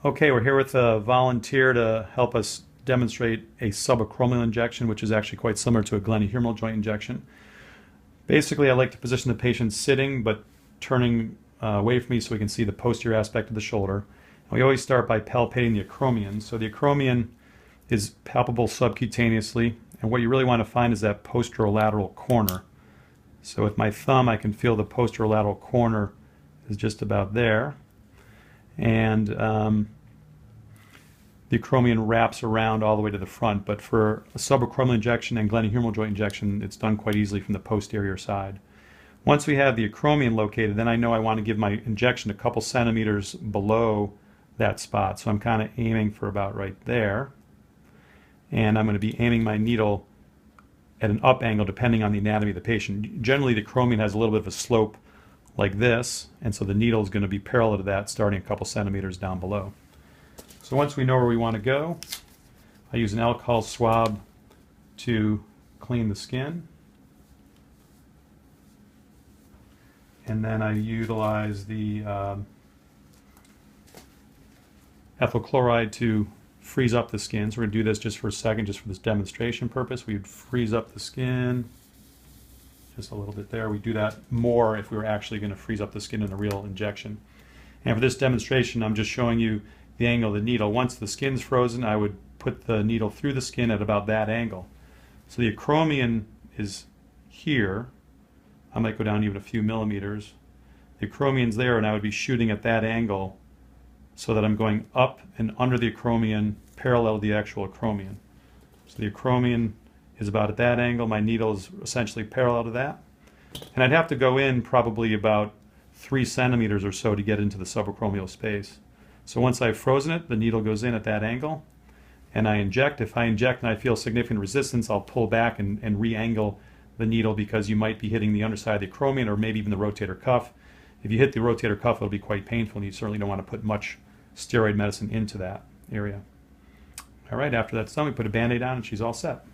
Okay, we're here with a volunteer to help us demonstrate a subacromial injection, which is actually quite similar to a glenohumeral joint injection. Basically, I like to position the patient sitting but turning away from me so we can see the posterior aspect of the shoulder. And we always start by palpating the acromion. So the acromion is palpable subcutaneously, and what you really want to find is that posterolateral corner. So with my thumb, I can feel the posterolateral corner is just about there. And the acromion wraps around all the way to the front, but for a subacromial injection and glenohumeral joint injection, it's done quite easily from the posterior side. Once we have the acromion located, then I know I want to give my injection a couple centimeters below that spot. So I'm kind of aiming for about right there. And I'm going to be aiming my needle at an up angle depending on the anatomy of the patient. Generally, the acromion has a little bit of a slope like this, and so the needle is going to be parallel to that, starting a couple centimeters down below. So once we know where we want to go, I use an alcohol swab to clean the skin. And then I utilize the ethyl chloride to freeze up the skin. So we're going to do this just for a second, just for this demonstration purpose. We would freeze up the skin just a little bit there. We do that more if we were actually going to freeze up the skin in a real injection. And for this demonstration, I'm just showing you the angle of the needle. Once the skin's frozen, I would put the needle through the skin at about that angle. So the acromion is here. I might go down even a few millimeters. The acromion's there, and I would be shooting at that angle so that I'm going up and under the acromion parallel to the actual acromion. So the acromion is about at that angle. My needle is essentially parallel to that. And I'd have to go in probably about 3 centimeters or so to get into the subacromial space. So once I've frozen it, the needle goes in at that angle, and I inject. If I inject and I feel significant resistance, I'll pull back and re-angle the needle, because you might be hitting the underside of the acromion or maybe even the rotator cuff. If you hit the rotator cuff, it'll be quite painful, and you certainly don't want to put much steroid medicine into that area. All right, after that's done, we put a Band-Aid on, and she's all set.